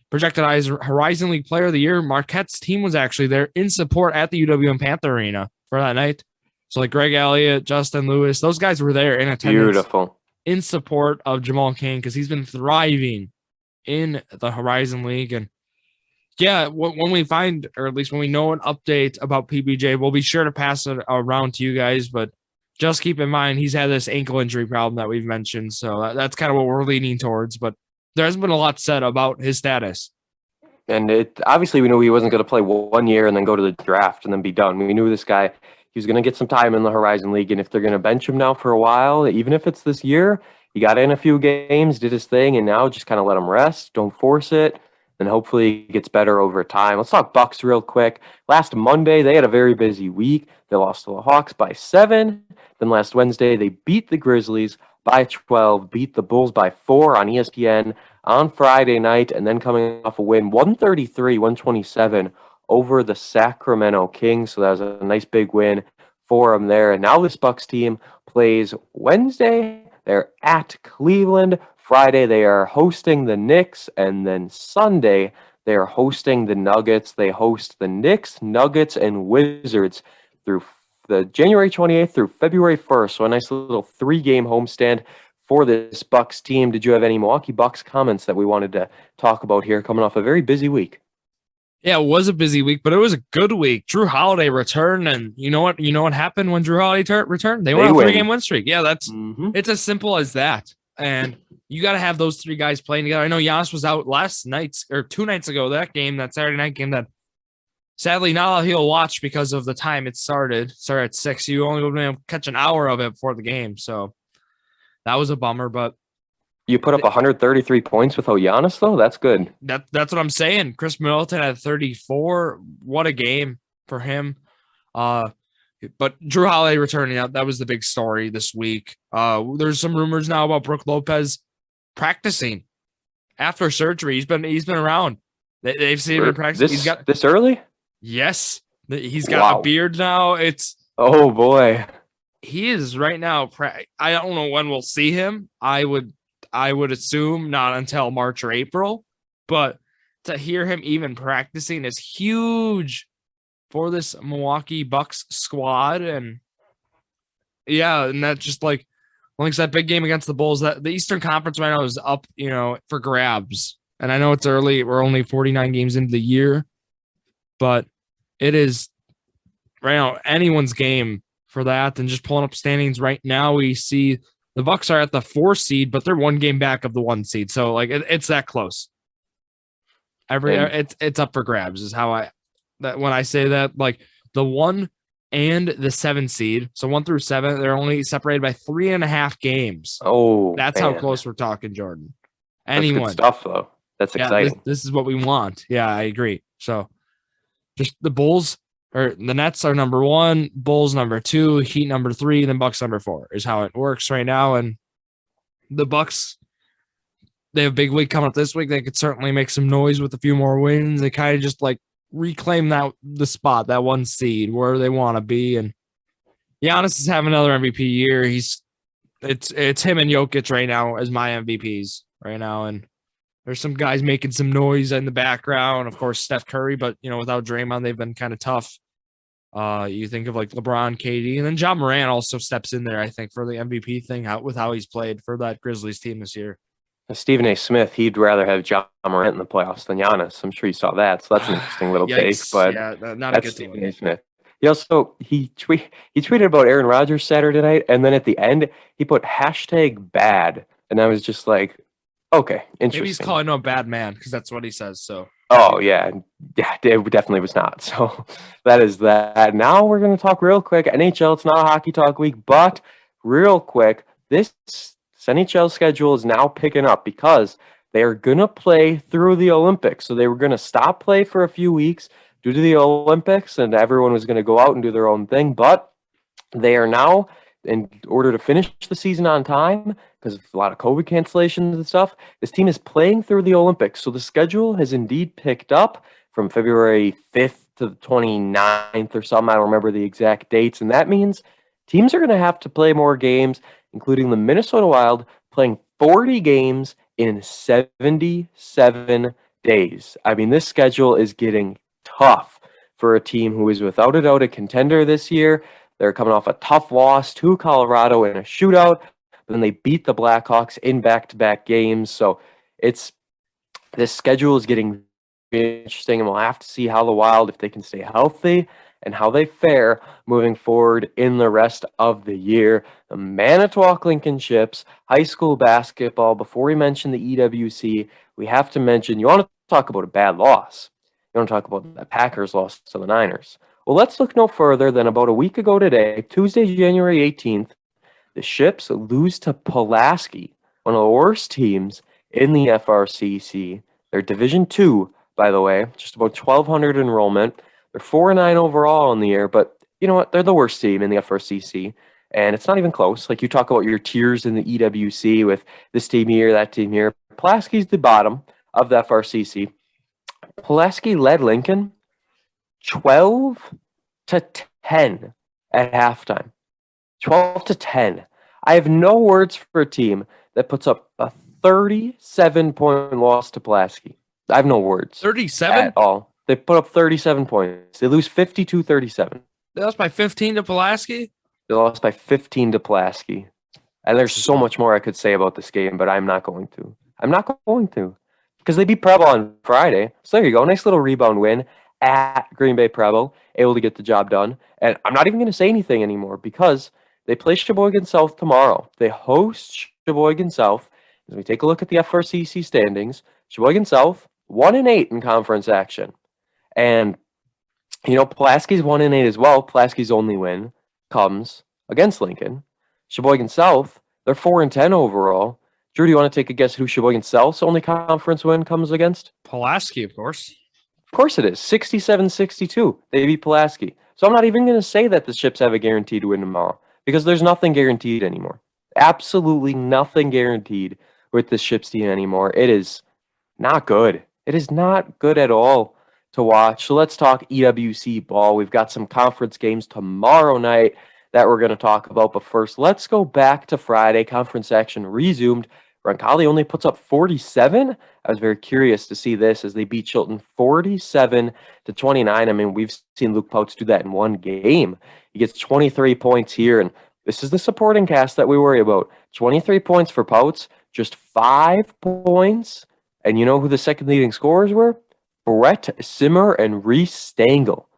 Speaker 2: Projected as Horizon League Player of the Year. Marquette's team was actually there in support at the UWM Panther Arena for that night. So like Greg Elliott, Justin Lewis, those guys were there in attendance.
Speaker 1: Beautiful.
Speaker 2: In support of Jamal Cain, because he's been thriving in the Horizon League. And yeah, when we find, or at least when we know an update about PBJ, we'll be sure to pass it around to you guys. But just keep in mind, he's had this ankle injury problem that we've mentioned. So that's kind of what we're leaning towards. But there hasn't been a lot said about his status.
Speaker 1: And obviously we knew he wasn't going to play 1 year and then go to the draft and then be done. We knew this guy, he was going to get some time in the Horizon League. And if they're going to bench him now for a while, even if it's this year, he got in a few games, did his thing, and now just kind of let him rest. Don't force it. And hopefully he gets better over time. Let's talk Bucks real quick. Last Monday, they had a very busy week. They lost to the Hawks by 7. Then last Wednesday, they beat the Grizzlies by 12, beat the Bulls by 4 on ESPN on Friday night, and then coming off a win 133-127 over the Sacramento Kings. So that was a nice big win for them there. And now this Bucks team plays Wednesday. They're at Cleveland. Friday, they are hosting the Knicks. And then Sunday, they are hosting the Nuggets. They host the Knicks, Nuggets, and Wizards through the January 28th through February 1st. So a nice little 3-game homestand for this Bucks team. Did you have any Milwaukee Bucks comments that we wanted to talk about here coming off a very busy week?
Speaker 2: Yeah, it was a busy week, but it was a good week. Drew Holiday returned, and you know what happened when Drew Holiday returned? They went on a 3-game win streak. Yeah, that's It's as simple as that. And you got to have those 3 guys playing together. I know Giannis was out last night or 2 nights ago. That Saturday night game that sadly not he'll watch because of the time it started. Started at 6. You only would be able to catch an hour of it before the game. So that was a bummer, but
Speaker 1: you put up 133 points without Giannis, though? That's good.
Speaker 2: That's what I'm saying. Chris Middleton at 34. What a game for him. But Drew Holiday returning out, that was the big story this week. There's some rumors now about Brook Lopez practicing after surgery. He's been around. They've seen him in practice.
Speaker 1: He's got this early?
Speaker 2: Yes. He's got a beard now.
Speaker 1: Oh boy.
Speaker 2: He is right now. I don't know when we'll see him. I would assume not until March or April, but to hear him even practicing is huge for this Milwaukee Bucks squad. And yeah, and that's just like that big game against the Bulls, that the Eastern Conference right now is up, for grabs. And I know it's early. We're only 49 games into the year, but it is right now anyone's game for that. And just pulling up standings right now, we see the Bucks are at the 4 seed, but they're 1 game back of the 1 seed. So like it's that close. It's up for grabs is how when I say that, like the 1 and the 7 seed. So 1 through 7, they're only separated by 3.5 games.
Speaker 1: Oh,
Speaker 2: that's how close we're talking, Jordan.
Speaker 1: That's good stuff, though. That's exciting.
Speaker 2: This is what we want. Yeah, I agree. So just the Bulls or the Nets are number 1, Bulls number 2, Heat number 3, then Bucks number 4 is how it works right now. And the Bucks, they have a big week coming up this week. They could certainly make some noise with a few more wins. They kind of just like reclaim the spot, that 1 seed where they want to be. And Giannis is having another MVP year. It's him and Jokic right now as my MVPs right now. And there's some guys making some noise in the background. Of course, Steph Curry, but without Draymond, they've been kind of tough. You think of like LeBron, KD, and then John Morant also steps in there, I think, for the MVP thing with how he's played for that Grizzlies team this year.
Speaker 1: Stephen A. Smith, he'd rather have John Morant in the playoffs than Giannis. I'm sure you saw that. So that's an interesting little take. But
Speaker 2: yeah, not
Speaker 1: that's
Speaker 2: a good team.
Speaker 1: Stephen A. Smith. He also he tweeted about Aaron Rodgers Saturday night, and then at the end he put #bad, and I was just like, okay, interesting.
Speaker 2: Maybe he's calling him a bad man because that's what he says. So.
Speaker 1: Oh yeah, it definitely was not. So that is that. Now we're going to talk real quick NHL. It's not a hockey talk week, but real quick, this NHL schedule is now picking up because they are going to play through the Olympics. So they were going to stop play for a few weeks due to the Olympics, and everyone was going to go out and do their own thing. But they are now, in order to finish the season on time, because of a lot of COVID cancellations and stuff, this team is playing through the Olympics. So the schedule has indeed picked up from February 5th to the 29th or something. I don't remember the exact dates. And that means teams are going to have to play more games, including the Minnesota Wild playing 40 games in 77 days. I mean, this schedule is getting tough for a team who is without a doubt a contender this year. They're coming off a tough loss to Colorado in a shootout, but then they beat the Blackhawks in back-to-back games. So this schedule is getting interesting, and we'll have to see how the Wild, if they can stay healthy and how they fare moving forward in the rest of the year. The Manitowoc Lincoln Chips, high school basketball. Before we mention the EWC, we have to mention, you want to talk about a bad loss. You want to talk about the Packers loss to the Niners. Well, let's look no further than about a week ago today, Tuesday, January 18th, the Ships lose to Pulaski, one of the worst teams in the FRCC. They're Division II, by the way, just about 1,200 enrollment. They're 4-9 overall in the year, but you know what? They're the worst team in the FRCC, and it's not even close. Like, you talk about your tiers in the EWC with this team here, that team here. Pulaski's the bottom of the FRCC. Pulaski led Lincoln 12-10 at halftime. 12-10. I have no words for a team that puts up a 37-point loss to Pulaski. I have no words.
Speaker 2: 37?
Speaker 1: At all. They put up 37 points. They lose 52-37.
Speaker 2: They lost by 15 to Pulaski?
Speaker 1: They lost by 15 to Pulaski. And there's so much more I could say about this game, but I'm not going to. Because they beat Preble on Friday. So there you go. Nice little rebound win at Green Bay Preble. Able to get the job done. And I'm not even going to say anything anymore because they play Sheboygan South tomorrow. They host Sheboygan South. As we take a look at the FRCC standings, Sheboygan South, 1-8 in conference action. And, Pulaski's 1-8 as well. Pulaski's only win comes against Lincoln. Sheboygan South, they're 4-10 overall. Drew, do you want to take a guess who Sheboygan South's only conference win comes against?
Speaker 2: Pulaski, of course.
Speaker 1: Of course it is. 67-62. They beat Pulaski. So I'm not even going to say that the Ships have a guaranteed win tomorrow because there's nothing guaranteed anymore. Absolutely nothing guaranteed with the Ships team anymore. It is not good. It is not good at all to watch. So let's talk EWC ball. We've got some conference games tomorrow night that we're going to talk about. But first, let's go back to Friday. Conference action resumed. Roncalli only puts up 47. I was very curious to see this as they beat Chilton 47-29. I mean, we've seen Luke Pouts do that in one game. He gets 23 points here, and this is the supporting cast that we worry about. 23 points for Pouts, just 5 points. And you know who the second leading scorers were? Brett Simmer and Reese Stengel.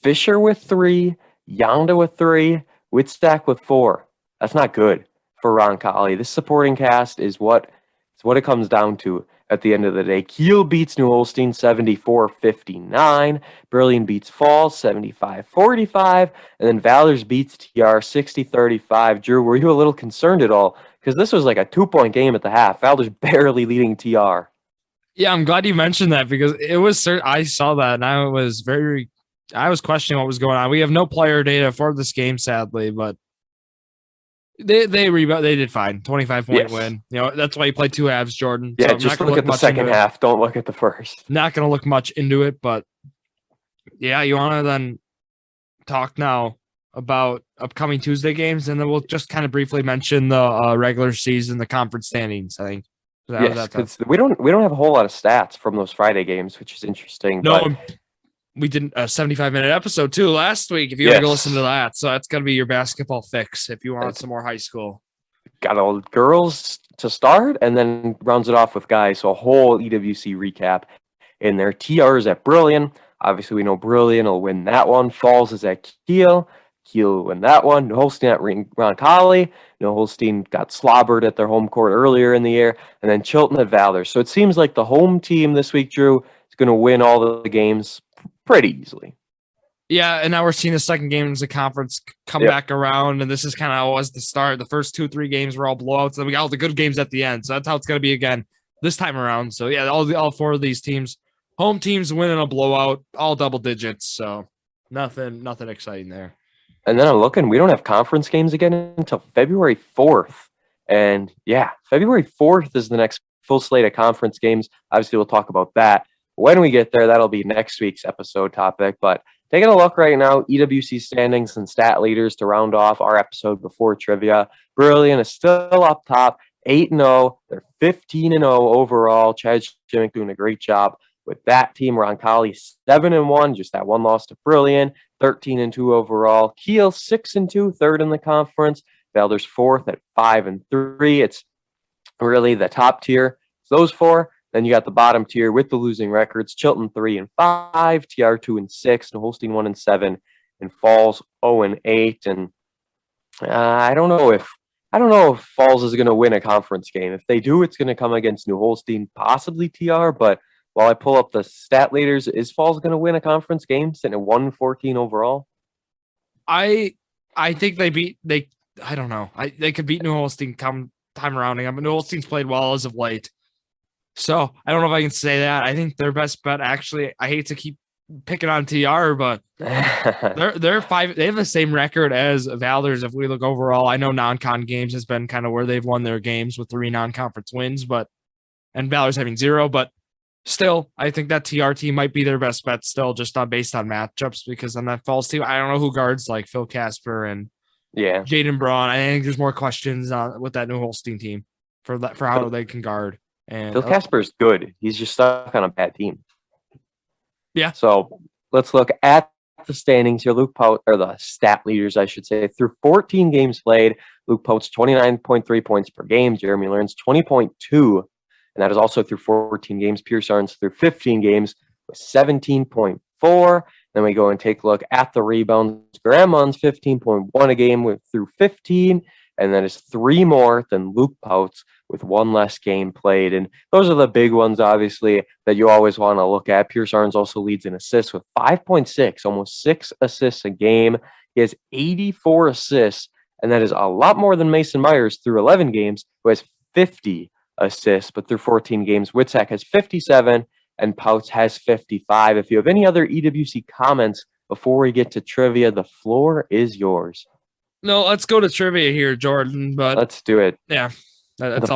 Speaker 1: Fisher with 3, Yonda with 3, Whitstack with 4. That's not good for Roncalli. This supporting cast is what it comes down to at the end of the day. Kiel beats New Holstein 74-59. Brilliant beats Falls 75-45. And then Valors beats TR 60-35. Drew, were you a little concerned at all? Because this was like a 2-point game at the half. Valors barely leading TR.
Speaker 2: Yeah, I'm glad you mentioned that because it was. I saw that and I was very I was questioning what was going on. We have no player data for this game, sadly, but they did fine. 25-point win. That's why you play two halves, Jordan.
Speaker 1: Yeah,
Speaker 2: So
Speaker 1: just look at the second half. Don't look at the first.
Speaker 2: Not going to look much into it, but yeah, you want to then talk now about upcoming Tuesday games, and then we'll just kind of briefly mention the regular season, the conference standings. I think.
Speaker 1: Yes, because we don't have a whole lot of stats from those Friday games, which is interesting.
Speaker 2: No,
Speaker 1: but
Speaker 2: we did a 75-minute episode too last week. If you want to go listen to that, so that's gonna be your basketball fix if you want some more high school.
Speaker 1: Got all girls to start, and then rounds it off with guys. So a whole EWC recap in there. TR's at Brilliant. Obviously, we know Brilliant will win that one. Falls is at Kiel. Kiel will win that one. New Holstein at Roncalli. New Holstein got slobbered at their home court earlier in the year. And then Chilton at Valor. So it seems like the home team this week, Drew, is going to win all the games pretty easily.
Speaker 2: Yeah, and now we're seeing the second game as a conference come back around, and this is kind of how it was the start. The first 2-3 games were all blowouts, and we got all the good games at the end. So that's how it's going to be again this time around. So yeah, all four of these teams, home teams winning a blowout, all double digits. So nothing exciting there.
Speaker 1: And then I'm looking, we don't have conference games again until February 4th. And yeah, February 4th is the next full slate of conference games. Obviously, we'll talk about that. When we get there, that'll be next week's episode topic. But taking a look right now, EWC standings and stat leaders to round off our episode before trivia. Brilliant is still up top, 8-0. They're 15-0 overall. Chad Jimmick doing a great job with that team. Roncalli 7-1, just that one loss to Brilliant. 13-2 overall. Kiel 6-2, third in the conference. Valder's fourth at 5-3. It's really the top tier. It's those four. Then you got the bottom tier with the losing records. Chilton 3-5, TR 2-6, New Holstein 1-7, and Falls 0-8. And I don't know if Falls is going to win a conference game. If they do, it's going to come against New Holstein, possibly TR. But while I pull up the stat leaders, is Falls going to win a conference game sitting at 1-14 overall?
Speaker 2: I think I don't know. They could beat New Holstein come time around. But New Holstein's played well as of late. So I don't know if I can say that. I think their best bet, actually, I hate to keep picking on TR, but they're 5. They have the same record as Valor's if we look overall. I know non-con games has been kind of where they've won their games with 3 non-conference wins, and Valor's having 0, but still, I think that TR team might be their best bet still, just based on matchups, because on that Falls team, I don't know who guards like Phil Casper and Jaden Braun. I think there's more questions with that New Holstein team for how they can guard. And
Speaker 1: Phil Casper's good. He's just stuck on a bad team.
Speaker 2: Yeah.
Speaker 1: So let's look at the standings here. Luke Pout, or the stat leaders, I should say. Through 14 games played, Luke Pout's 29.3 points per game. Jeremy Lawrence 20.2. And that is also through 14 games. Pierce Arns through 15 games with 17.4. Then we go and take a look at the rebounds. Graham Munn's 15.1 a game through 15. And that is 3 more than Luke Pout's with 1 less game played. And those are the big ones, obviously, that you always want to look at. Pierce Arns also leads in assists with 5.6, almost 6 assists a game. He has 84 assists, and that is a lot more than Mason Myers through 11 games, who has 50 assists. But through 14 games, Witzak has 57, and Pouts has 55. If you have any other EWC comments before we get to trivia, the floor is yours.
Speaker 2: No, let's go to trivia here, Jordan. But
Speaker 1: let's do it.
Speaker 2: Yeah, that's
Speaker 1: the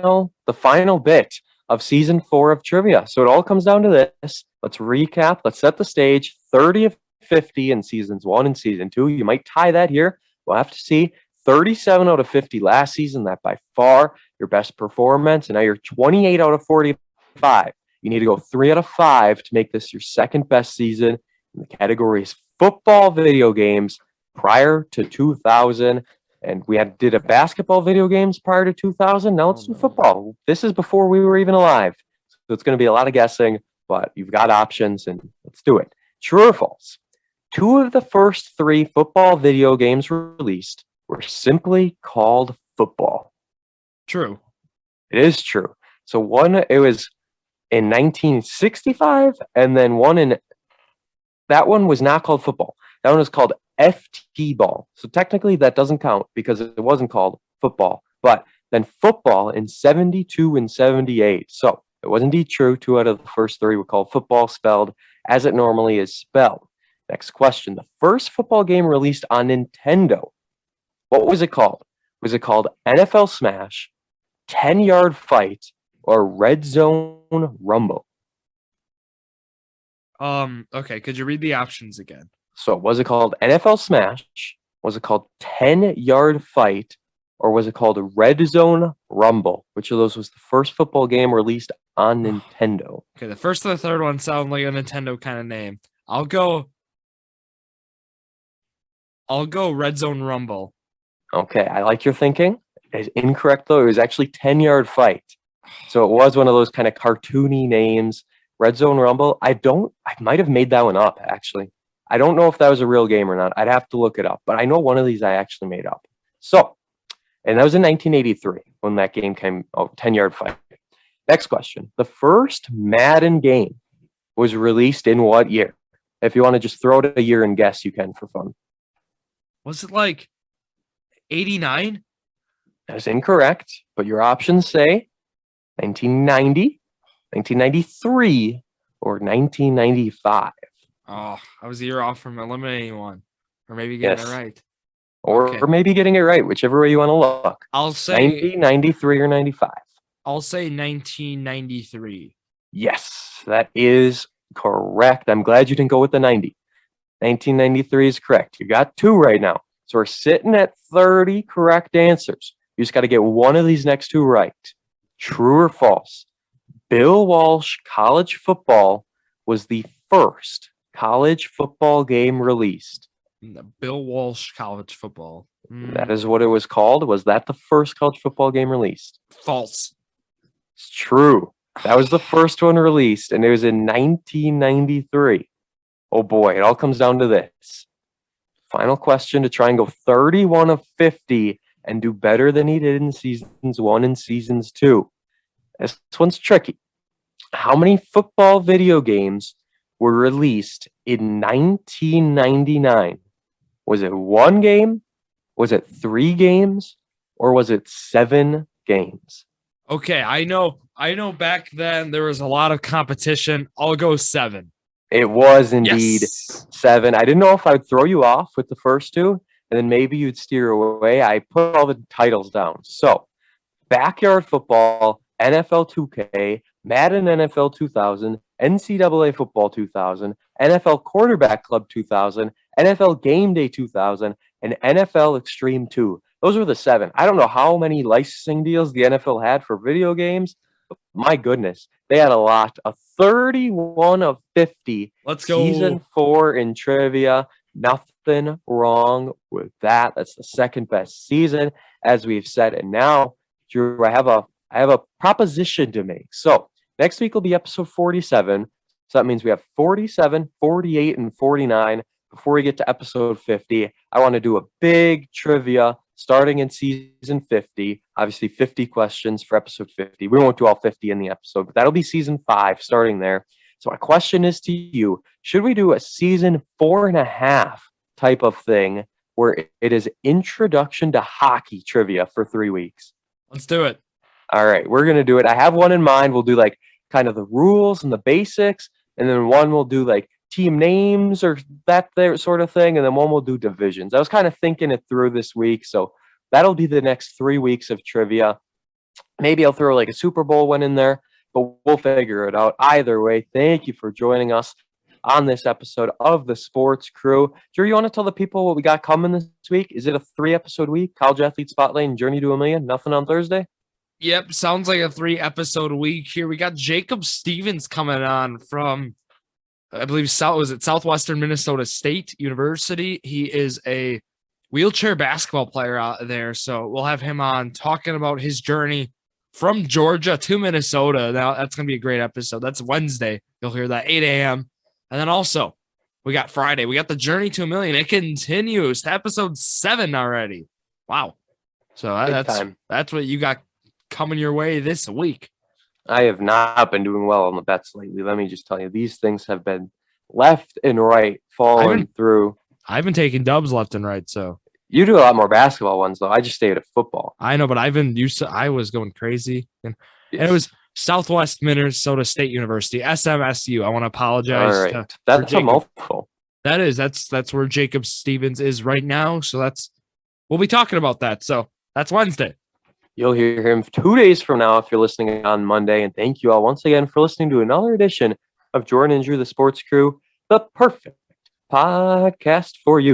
Speaker 2: all.
Speaker 1: The final bit of season 4 of trivia. So it all comes down to this. Let's recap. Let's set the stage. 30 of 50 in seasons 1 and season 2. You might tie that here. We'll have to see. 37 out of 50 last season. That by far your best performance. And now you're 28 out of 45. You need to go 3 out of 5 to make this your second best season. And the category is football video games prior to 2000. And we did a basketball video games prior to 2000. Now let's do football. This is before we were even alive. So it's going to be a lot of guessing, but you've got options, and let's do it. True or false? 2 of the first 3 football video games released were simply called football.
Speaker 2: True.
Speaker 1: It is true. So it was in 1965, and then that one was not called football. That one was called FT ball. So technically that doesn't count because it wasn't called football. But then football in 72 and 78. So it was indeed true. 2 out of the first 3 were called football, spelled as it normally is spelled. Next question. The first football game released on Nintendo. What was it called? Was it called NFL Smash, 10-Yard Fight, or Red Zone Rumble?
Speaker 2: Okay, could you read the options again?
Speaker 1: So was it called NFL Smash? Was it called 10-Yard Fight? Or was it called Red Zone Rumble? Which of those was the first football game released on Nintendo?
Speaker 2: Okay, the first and the third one sound like a Nintendo kind of name. I'll go Red Zone Rumble.
Speaker 1: Okay, I like your thinking. It is incorrect, though. It was actually 10-Yard Fight. So it was one of those kind of cartoony names. Red Zone Rumble. I might have made that one up, actually. I don't know if that was a real game or not. I'd have to look it up. But I know one of these I actually made up. So, and that was in 1983 when that game came out, 10-Yard Fight. Next question. The first Madden game was released in what year? If you want to just throw out a year and guess, you can for fun.
Speaker 2: Was it like 89?
Speaker 1: That is incorrect, but your options say 1990, 1993, or 1995.
Speaker 2: Oh, I was a year off from eliminating one. Or maybe getting it right.
Speaker 1: Or maybe getting it right, whichever way you want to look.
Speaker 2: I'll say
Speaker 1: 90, 93, or 95.
Speaker 2: I'll say 1993.
Speaker 1: Yes, that is correct. I'm glad you didn't go with the 90. 1993 is correct. You got 2 right now. So we're sitting at 30 correct answers. You just got to get one of these next 2 right. True or false? Bill Walsh College Football was the first college football game released.
Speaker 2: Bill Walsh College Football.
Speaker 1: That is what it was called. Was that the first college football game released?
Speaker 2: False.
Speaker 1: It's true. That was the first one released, and it was in 1993. Oh boy, it all comes down to this. Final question to try and go 31 of 50 and do better than he did in seasons 1 and seasons 2. This one's tricky. How many football video games were released in 1999? Was it 1 game? Was it 3 games? Or was it 7 games?
Speaker 2: Okay, I know back then there was a lot of competition. I'll go 7.
Speaker 1: It was indeed 7. I didn't know if I'd throw you off with the first 2, and then maybe you'd steer away. I put all the titles down. So, Backyard Football, NFL 2K, Madden NFL 2000, NCAA Football 2000, NFL Quarterback Club 2000, NFL Game Day 2000, and NFL Extreme 2. Those were the 7. I don't know how many licensing deals the NFL had for video games. But my goodness, they had a lot. A 31 of 50.
Speaker 2: Let's go.
Speaker 1: Season 4 in trivia. Nothing wrong with that. That's the second best season, as we've said. And now, Drew, I have a proposition to make. So next week will be episode 47. So that means we have 47, 48, and 49. Before we get to episode 50, I want to do a big trivia starting in season 50. Obviously, 50 questions for episode 50. We won't do all 50 in the episode, but that'll be season 5 starting there. So my question is to you, should we do a season 4.5 type of thing where it is introduction to hockey trivia for 3 weeks?
Speaker 2: Let's do it.
Speaker 1: All right, we're going to do it. I have one in mind. We'll do like kind of the rules and the basics, and then one we'll do like team names or that there sort of thing, and then one we'll do divisions. I was kind of thinking it through this week, so that'll be the next 3 weeks of trivia. Maybe I'll throw like a Super Bowl one in there, but we'll figure it out. Either way, thank you for joining us on this episode of the Sports Crew. Drew, you want to tell the people what we got coming this week? Is it a 3-episode week? College Athlete Spotlight and Journey to a Million? Nothing on Thursday?
Speaker 2: Yep, sounds like a 3-episode week here. We got Jacob Stevens coming on from, I believe, Southwestern Minnesota State University. He is a wheelchair basketball player out there, so we'll have him on talking about his journey from Georgia to Minnesota. Now, that's going to be a great episode. That's Wednesday. You'll hear that 8 a.m. And then also, we got Friday. We got the Journey to a Million. It continues to episode 7 already. Wow. So that's what you got coming your way this week.
Speaker 1: I have not been doing well on the bets lately. Let me just tell you, these things have been left and right falling through.
Speaker 2: I've been taking dubs left and right. So
Speaker 1: you do a lot more basketball ones, though. I just stayed at football.
Speaker 2: I know, but I've been used to. I was going crazy, and it was Southwest Minnesota State University, SMSU. I want to apologize.
Speaker 1: All right, that's a mouthful.
Speaker 2: That's where Jacob Stevens is right now. So we'll be talking about that. So that's Wednesday.
Speaker 1: You'll hear him 2 days from now if you're listening on Monday. And thank you all once again for listening to another edition of Jordan and Drew, the Sports Crew, the perfect podcast for you.